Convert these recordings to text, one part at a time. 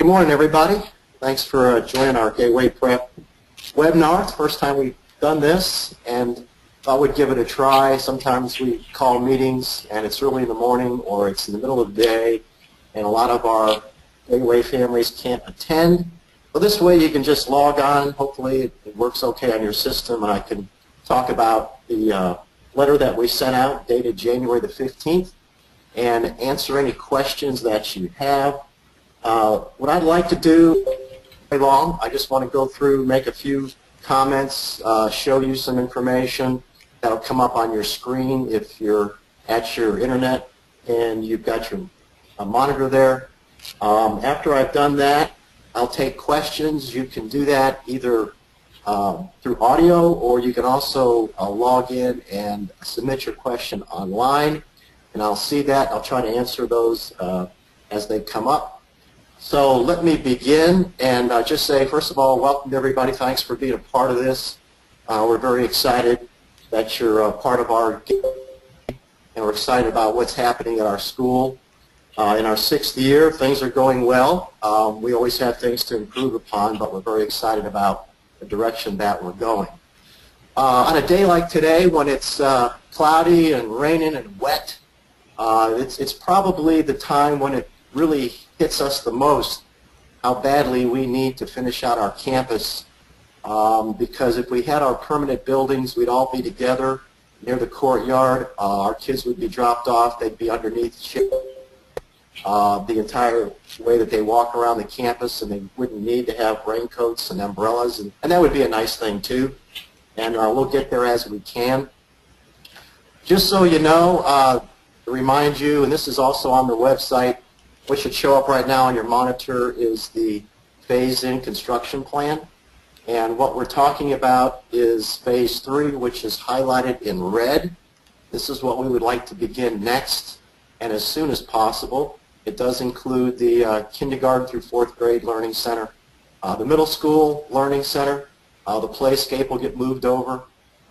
Good morning, everybody. Thanks for joining our Gateway Prep webinar. It's the first time we've done this, and thought we'd give it a try. Sometimes we call meetings, and it's early in the morning or it's in the middle of the day, and a lot of our Gateway families can't attend. But this way you can just log on. Hopefully it works okay on your system, and I can talk about the letter that we sent out dated January the 15th and answer any questions that you have. What I'd like to do, very long, I just want to go through, make a few comments, show you some information that'll come up on your screen if you're at your internet and you've got your monitor there. After I've done that, I'll take questions. You can do that either through audio, or you can also log in and submit your question online, and I'll see that. I'll try to answer those as they come up. So let me begin and just say, first of all, welcome to everybody. Thanks for being a part of this. We're very excited that you're a part of our game, and we're excited about what's happening at our school. In our 6th year, things are going well. We always have things to improve upon, but we're very excited about the direction that we're going. On a day like today, when it's cloudy and raining and wet, it's probably the time when it really hits us the most how badly we need to finish out our campus, because if we had our permanent buildings, we'd all be together near the courtyard. Our kids would be dropped off. They'd be underneath the entire way that they walk around the campus, and they wouldn't need to have raincoats and umbrellas, and that would be a nice thing too, and we'll get there as we can. Just so you know, to remind you, and this is also on the website, what should show up right now on your monitor is the phase-in construction plan. And what we're talking about is Phase 3, which is highlighted in red. This is what we would like to begin next, and as soon as possible. It does include the kindergarten through 4th grade learning center, the middle school learning center. The playscape will get moved over.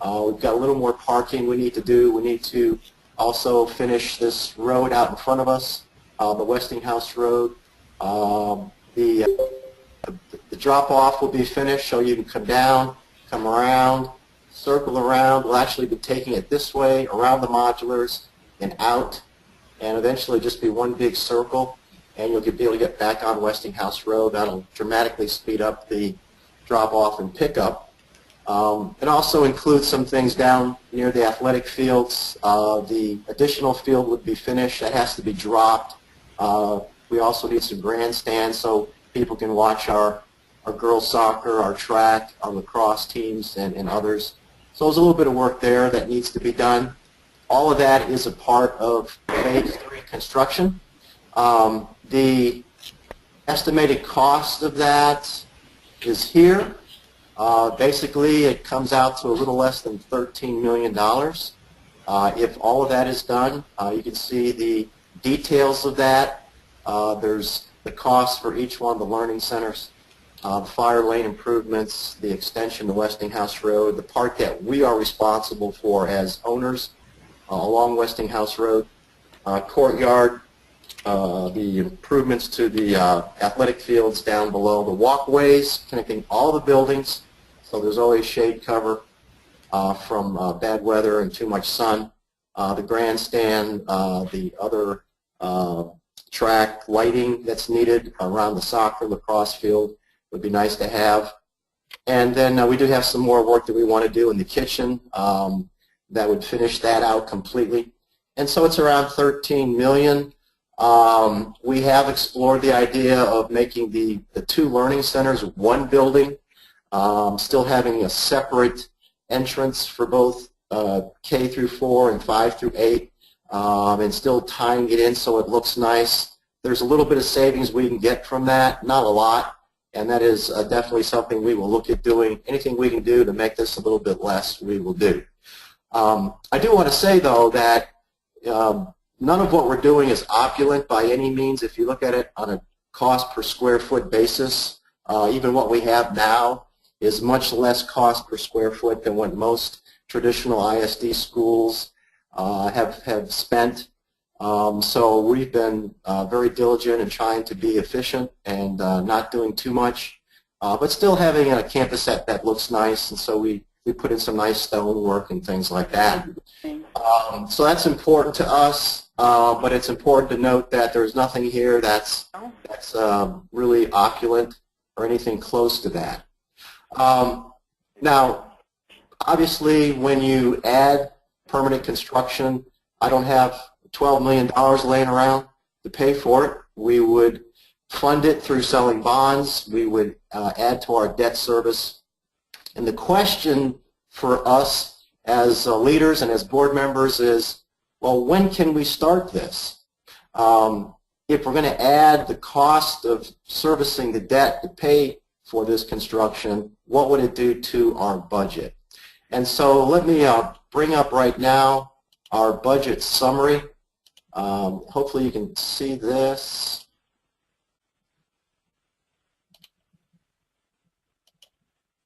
We've got a little more parking we need to do. We need to also finish this road out in front of us. The Westinghouse Road. The drop-off will be finished, so you can come down, come around, circle around. We'll actually be taking it this way, around the modulars, and out, and eventually just be one big circle, and you'll be able to get back on Westinghouse Road. That'll dramatically speed up the drop-off and pickup. It also includes some things down near the athletic fields. The additional field would be finished. That has to be dropped. We also need some grandstands so people can watch our girls soccer, our track, our lacrosse teams, and others. So there's a little bit of work there that needs to be done. All of that is a part of Phase 3 construction. The estimated cost of that is here. Basically, it comes out to a little less than $13 million. If all of that is done, you can see the details of that. There's the cost for each one of the learning centers, the fire lane improvements, the extension to Westinghouse Road, the part that we are responsible for as owners along Westinghouse Road, courtyard, the improvements to the athletic fields down below, the walkways connecting all the buildings, so there's always shade cover from bad weather and too much sun, the grandstand, the other track lighting that's needed around the soccer, lacrosse field would be nice to have. And then we do have some more work that we want to do in the kitchen that would finish that out completely. And so it's around $13 million. We have explored the idea of making the 2 learning centers one building, still having a separate entrance for both K through 4 and 5 through 8, and still tying it in so it looks nice. There's a little bit of savings we can get from that, not a lot, and that is definitely something we will look at doing. Anything we can do to make this a little bit less, we will do. I do want to say, though, that none of what we're doing is opulent by any means. If you look at it on a cost per square foot basis, even what we have now is much less cost per square foot than what most traditional ISD schools have spent. So we've been very diligent in trying to be efficient and not doing too much, but still having a campus that looks nice, and so we put in some nice stonework and things like that. So that's important to us, but it's important to note that there's nothing here that's really opulent or anything close to that. Now, obviously, when you add permanent construction, I don't have $12 million laying around to pay for it. We would fund it through selling bonds. We would add to our debt service. And the question for us as leaders and as board members is, well, when can we start this? If we're going to add the cost of servicing the debt to pay for this construction, what would it do to our budget? And so let me bring up right now our budget summary. Hopefully you can see this.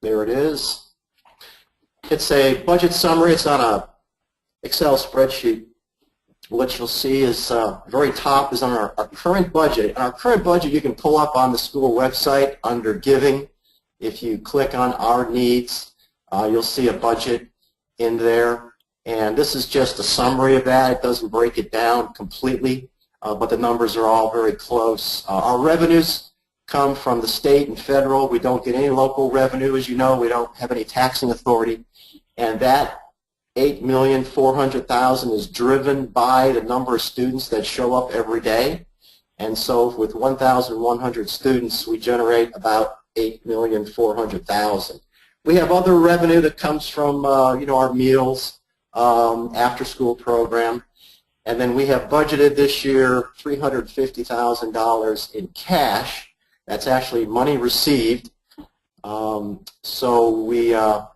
There it is. It's a budget summary. It's on a Excel spreadsheet. What you'll see is very top is on our current budget. And our current budget you can pull up on the school website under Giving. If you click on Our Needs, you'll see a budget in there. And this is just a summary of that. It doesn't break it down completely, but the numbers are all very close. Our revenues come from the state and federal. We don't get any local revenue, as you know. We don't have any taxing authority. And that $8,400,000 is driven by the number of students that show up every day. And so with 1,100 students, we generate about $8,400,000. We have other revenue that comes from our meals, after-school program, and then we have budgeted this year $350,000 in cash. That's actually money received. So we have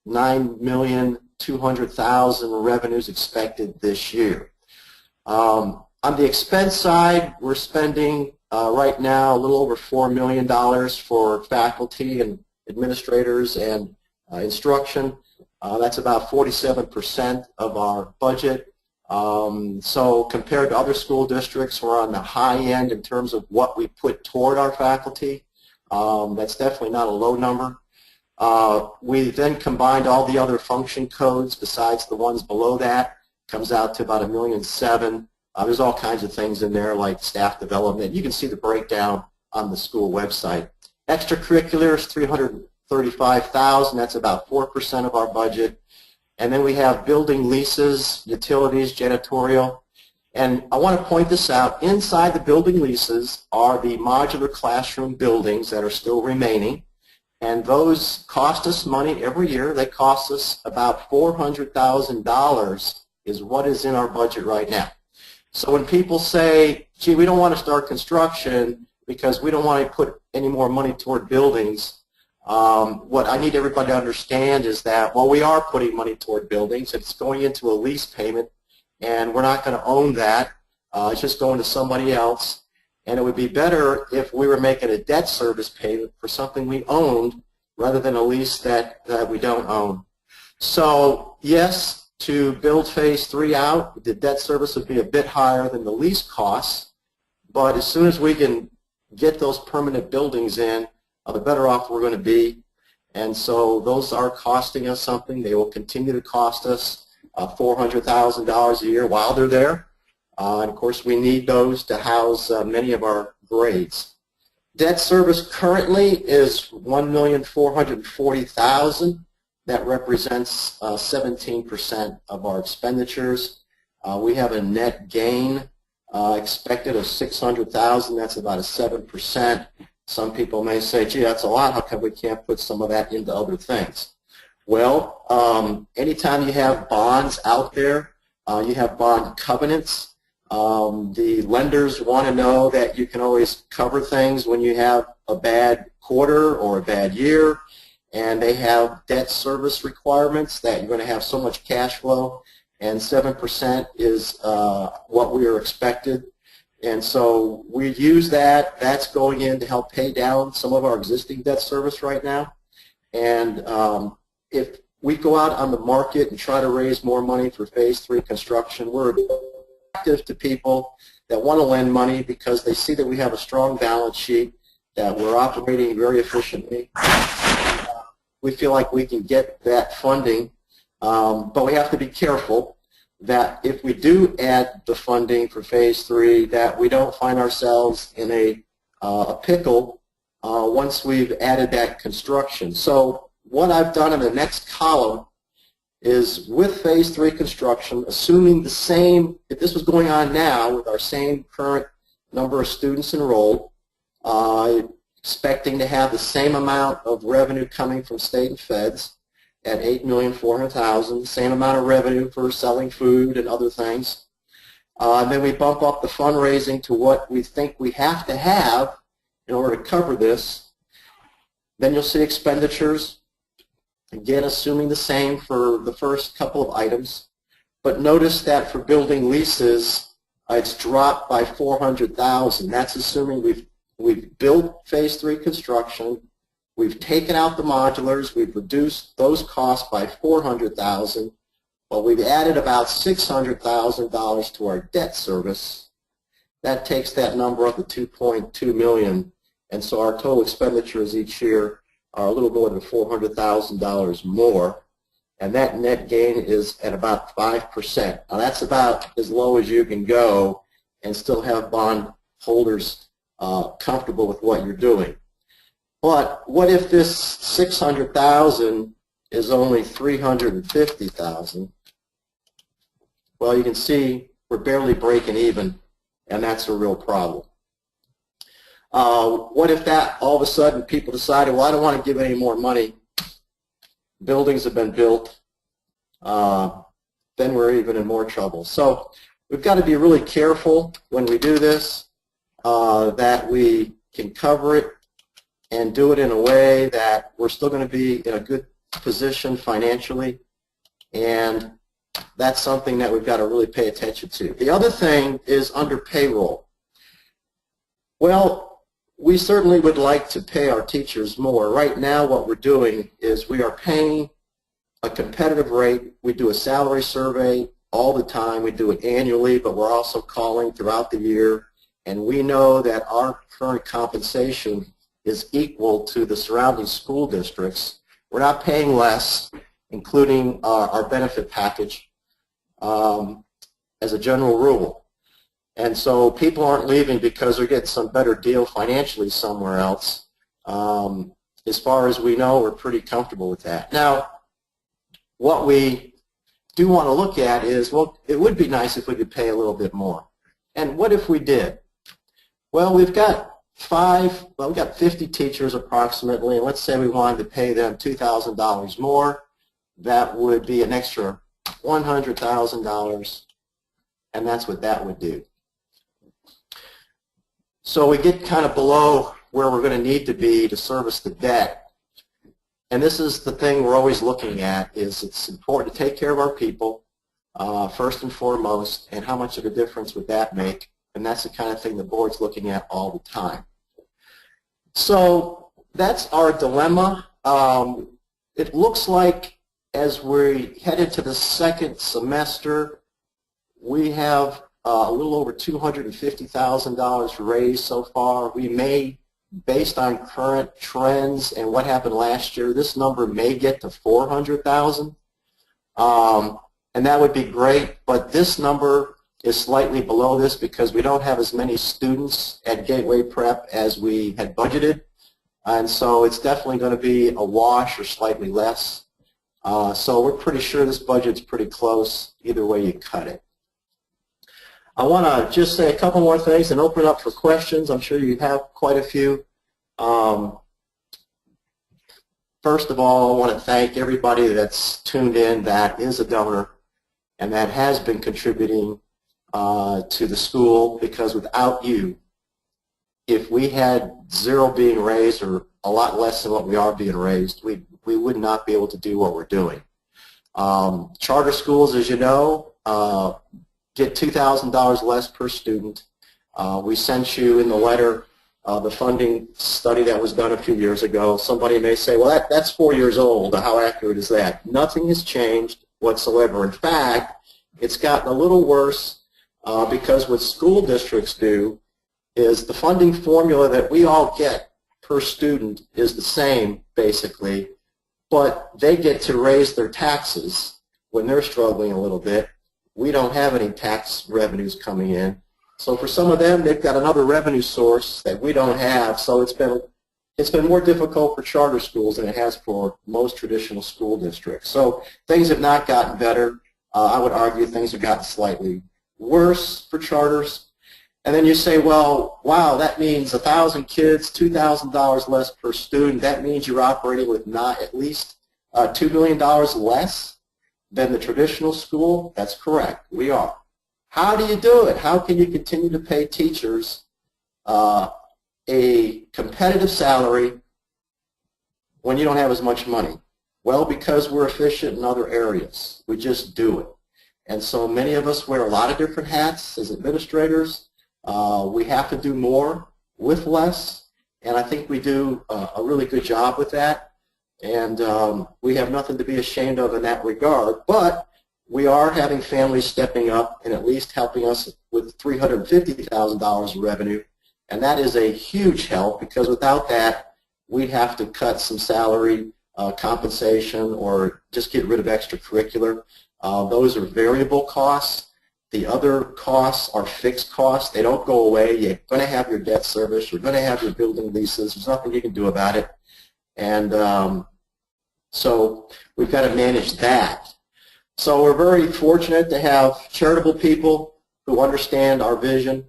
$9,200,000 revenues expected this year. On the expense side, we're spending right now a little over $4 million for faculty and administrators and instruction. That's about 47% of our budget. So compared to other school districts, we're on the high end in terms of what we put toward our faculty. That's definitely not a low number. We then combined all the other function codes besides the ones below that. Comes out to about $1.7 million. There's all kinds of things in there like staff development. You can see the breakdown on the school website. Extracurriculars, $335,000. That's about 4% of our budget. And then we have building leases, utilities, janitorial. And I want to point this out. Inside the building leases are the modular classroom buildings that are still remaining. And those cost us money every year. They cost us about $400,000 is what is in our budget right now. So when people say, gee, we don't want to start construction because we don't want to put any more money toward buildings, what I need everybody to understand is that, well, we are putting money toward buildings. It's going into a lease payment, and we're not going to own that. It's just going to somebody else. And it would be better if we were making a debt service payment for something we owned rather than a lease that we don't own. So, yes, to build Phase 3 out, the debt service would be a bit higher than the lease costs. But as soon as we can get those permanent buildings in, the better off we're going to be. And so those are costing us something. They will continue to cost us $400,000 a year while they're there. And of course, we need those to house many of our grades. Debt service currently is $1,440,000. That represents 17% of our expenditures. We have a net gain expected of $600,000. That's about a 7%. Some people may say, gee, that's a lot. How come we can't put some of that into other things? Well, anytime you have bonds out there, you have bond covenants. The lenders want to know that you can always cover things when you have a bad quarter or a bad year, and they have debt service requirements that you're going to have so much cash flow, and 7% is what we are expected. And so we use that. That's going in to help pay down some of our existing debt service right now. And if we go out on the market and try to raise more money for Phase 3 construction, we're attractive to people that want to lend money because they see that we have a strong balance sheet, that we're operating very efficiently. We feel like we can get that funding, but we have to be careful that if we do add the funding for Phase 3, that we don't find ourselves in a pickle once we've added that construction. So what I've done in the next column is with Phase 3 construction, assuming the same, if this was going on now with our same current number of students enrolled, expecting to have the same amount of revenue coming from state and feds at $8,400,000, the same amount of revenue for selling food and other things. Then we bump up the fundraising to what we think we have to have in order to cover this. Then you'll see expenditures, again assuming the same for the first couple of items. But notice that for building leases, it's dropped by $400,000. That's assuming we've built Phase 3 construction, we've taken out the modulars, we've reduced those costs by $400,000, but we've added about $600,000 to our debt service. That takes that number up to $2.2 million, and so our total expenditures each year are a little more than $400,000 more, and that net gain is at about 5%. Now that's about as low as you can go and still have bond holders comfortable with what you're doing. But what if this $600,000 is only $350,000? Well, you can see we're barely breaking even, and that's a real problem. What if that all of a sudden people decided, well, I don't want to give any more money, buildings have been built, then we're even in more trouble. So we've got to be really careful when we do this, that we can cover it and do it in a way that we're still going to be in a good position financially, and that's something that we've got to really pay attention to. The other thing is under payroll. Well, we certainly would like to pay our teachers more. Right now what we're doing is we are paying a competitive rate. We do a salary survey all the time. We do it annually, but we're also calling throughout the year, and we know that our current compensation is equal to the surrounding school districts. We're not paying less, including our benefit package, as a general rule. And so people aren't leaving because they're getting some better deal financially somewhere else. As far as we know, we're pretty comfortable with that. Now, what we do want to look at is, well, it would be nice if we could pay a little bit more. And what if we did? Well, we've got 50 teachers approximately, and let's say we wanted to pay them $2,000 more. That would be an extra $100,000, and that's what that would do. So we get kind of below where we're going to need to be to service the debt. And this is the thing we're always looking at, is it's important to take care of our people, first and foremost, and how much of a difference would that make? And that's the kind of thing the board's looking at all the time. So that's our dilemma. It looks like as we head into the second semester, we have a little over $250,000 raised so far. We may, based on current trends and what happened last year, this number may get to $400,000. And that would be great, but this number is slightly below this because we don't have as many students at Gateway Prep as we had budgeted, and so it's definitely going to be a wash or slightly less. So we're pretty sure this budget's pretty close either way you cut it. I want to just say a couple more things and open it up for questions. I'm sure you have quite a few. First of all, I want to thank everybody that's tuned in that is a donor and that has been contributing to the school, because without you, if we had zero being raised or a lot less than what we are being raised, we would not be able to do what we're doing. Charter schools, as you know, get $2,000 less per student. We sent you in the letter the funding study that was done a few years ago. Somebody may say, well, that's 4 years old. How accurate is that? Nothing has changed whatsoever. In fact, it's gotten a little worse because what school districts do is the funding formula that we all get per student is the same, basically, but they get to raise their taxes when they're struggling a little bit. We don't have any tax revenues coming in. So for some of them, they've got another revenue source that we don't have, so it's been more difficult for charter schools than it has for most traditional school districts. So things have not gotten better. I would argue things have gotten slightly worse for charters. And then you say, well, wow, that means 1,000 kids, $2,000 less per student. That means you're operating with not at least $2 million less than the traditional school. That's correct. We are. How do you do it? How can you continue to pay teachers a competitive salary when you don't have as much money? Well, because we're efficient in other areas. We just do it. And so many of us wear a lot of different hats as administrators. We have to do more with less, and I think we do a really good job with that. And we have nothing to be ashamed of in that regard, but we are having families stepping up and at least helping us with $350,000 of revenue, and that is a huge help, because without that, we'd have to cut some salary compensation or just get rid of extracurricular. Those are variable costs. The other costs are fixed costs. They don't go away. You're going to have your debt service. You're going to have your building leases. There's nothing you can do about it. And so we've got to manage that. So we're very fortunate to have charitable people who understand our vision.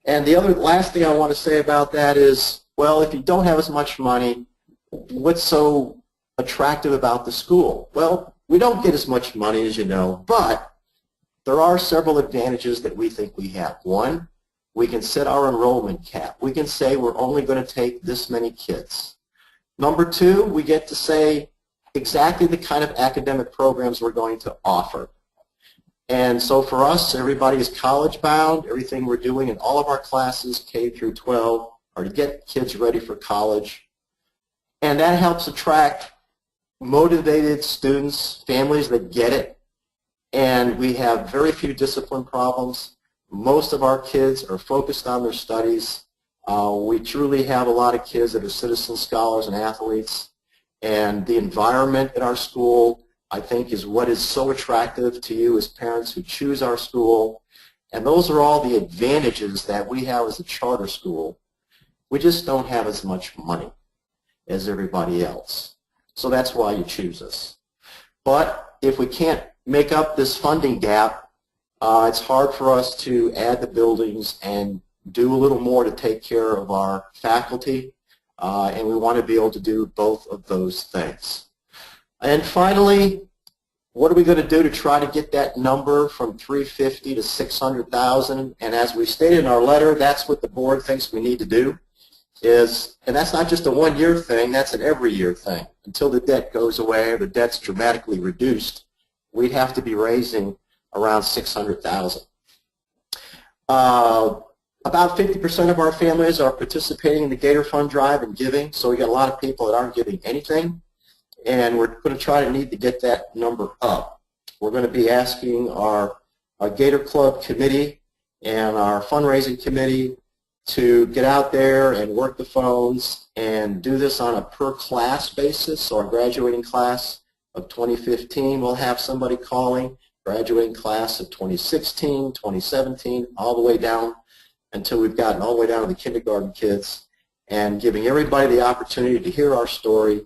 And the last thing I want to say about that is, well, if you don't have as much money, what's so attractive about the school? Well, we don't get as much money, as you know, but there are several advantages that we think we have. One, we can set our enrollment cap. We can say we're only going to take this many kids. Number two, we get to say exactly the kind of academic programs we're going to offer. And so for us, everybody is college bound. Everything we're doing in all of our classes, K through 12, are to get kids ready for college. And that helps attract motivated students, families that get it. And we have very few discipline problems. Most of our kids are focused on their studies. We truly have a lot of kids that are citizen scholars and athletes. And the environment at our school, I think, is what is so attractive to you as parents who choose our school. And those are all the advantages that we have as a charter school. We just don't have as much money as everybody else. So that's why you choose us. But if we can't make up this funding gap, it's hard for us to add the buildings and do a little more to take care of our faculty, and we want to be able to do both of those things. And finally, what are we going to do to try to get that number from 350 to 600,000? And as we stated in our letter, that's what the board thinks we need to do. And that's not just a one-year thing, that's an every-year thing. Until the debt goes away or the debt's dramatically reduced, we'd have to be raising around 600,000. About 50% of our families are participating in the Gator Fund Drive and giving, so we got a lot of people that aren't giving anything, and we're going to need to get that number up. We're going to be asking our Gator Club committee and our fundraising committee to get out there and work the phones and do this on a per class basis. So our graduating class of 2015 will have somebody calling, graduating class of 2016, 2017, all the way down until we've gotten all the way down to the kindergarten kids, and giving everybody the opportunity to hear our story,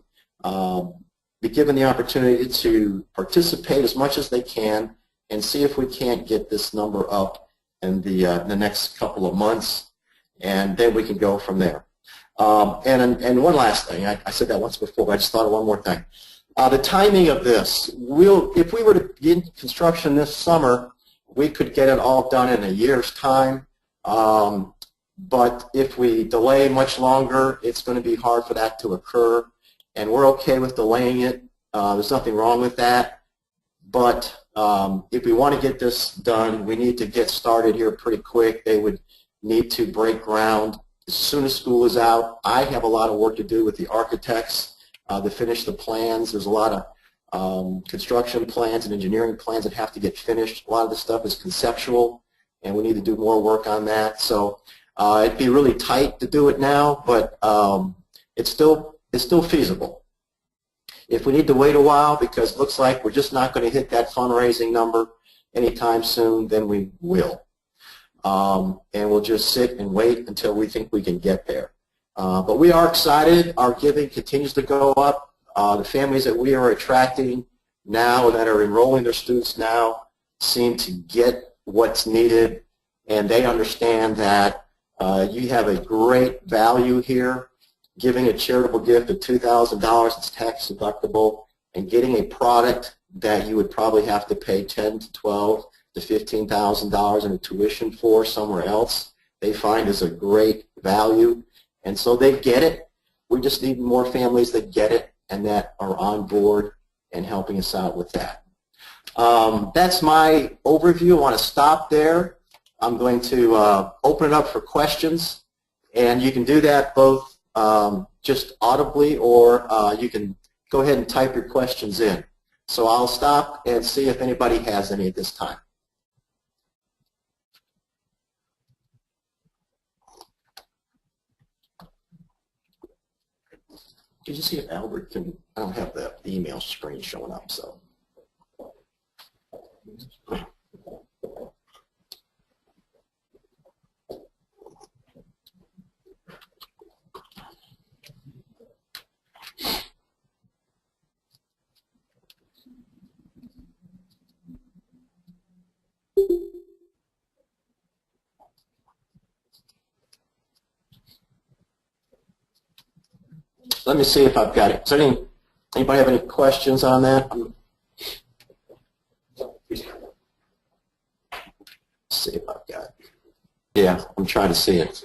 be given the opportunity to participate as much as they can, and see if we can't get this number up in the next couple of months. And then we can go from there. And one last thing, I said that once before, but I just thought of one more thing. The timing of this, if we were to begin construction this summer, we could get it all done in a year's time. But if we delay much longer, it's going to be hard for that to occur. And we're okay with delaying it. There's nothing wrong with that. But if we want to get this done, we need to get started here pretty quick. They would need to break ground as soon as school is out. I have a lot of work to do with the architects to finish the plans. There's a lot of construction plans and engineering plans that have to get finished. A lot of the stuff is conceptual. and we need to do more work on that. So it'd be really tight to do it now, but it's still feasible. If we need to wait a while because it looks like we're just not going to hit that fundraising number anytime soon, then we will. And we'll just sit and wait until we think we can get there. But we are excited. Our giving continues to go up. The families that we are attracting now that are enrolling their students now seem to get what's needed, and they understand that you have a great value here. Giving a charitable gift of $2,000, it's tax deductible, and getting a product that you would probably have to pay $10,000 to $12,000 to $15,000 in a tuition for somewhere else, they find is a great value, and so they get it. We just need more families that get it and that are on board and helping us out with that. That's my overview. I want to stop there. I'm going to open it up for questions, and you can do that both just audibly, or you can go ahead and type your questions in. So I'll stop and see if anybody has any at this time. Did you see if Albert can? I don't have the email screen showing up, so. Let me see if I've got it. Does anybody have any questions on that? Let's see if I've got it. Yeah, I'm trying to see it.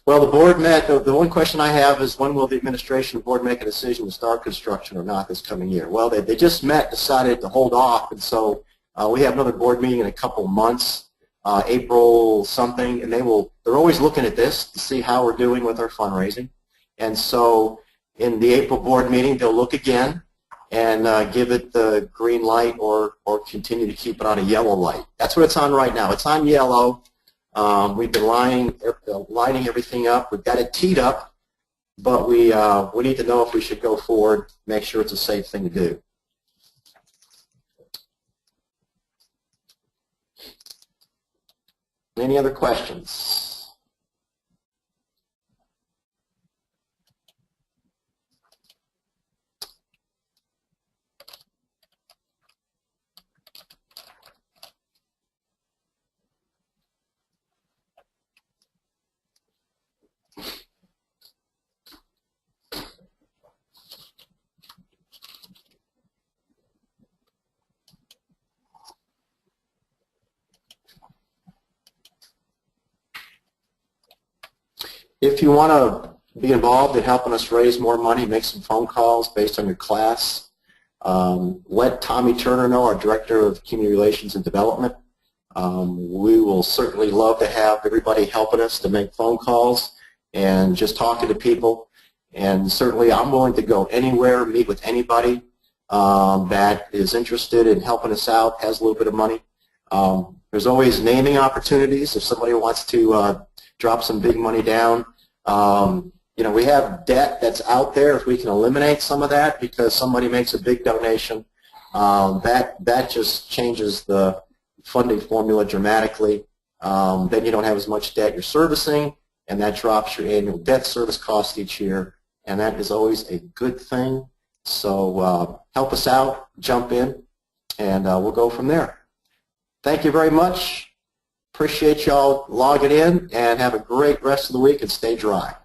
Well, the board met. The one question I have is, when will the administration board make a decision to start construction or not this coming year? Well, they just met, decided to hold off, and so we have another board meeting in a couple months, April something, and they're always looking at this to see how we're doing with our fundraising. And so in the April board meeting, they'll look again and give it the green light or continue to keep it on a yellow light. That's what it's on right now. It's on yellow. We've been lining everything up. We've got it teed up, but we need to know if we should go forward, make sure it's a safe thing to do. Any other questions? If you want to be involved in helping us raise more money, make some phone calls based on your class, let Tommy Turner know, our Director of Community Relations and Development. We will certainly love to have everybody helping us to make phone calls and just talking to people. And certainly I'm willing to go anywhere, meet with anybody that is interested in helping us out, has a little bit of money. There's always naming opportunities if somebody wants to drop some big money down. You know, we have debt that's out there. If we can eliminate some of that because somebody makes a big donation, that just changes the funding formula dramatically. Then you don't have as much debt you're servicing, and that drops your annual debt service cost each year, and that is always a good thing. So help us out, jump in, and we'll go from there. Thank you very much. Appreciate y'all logging in, and have a great rest of the week and stay dry.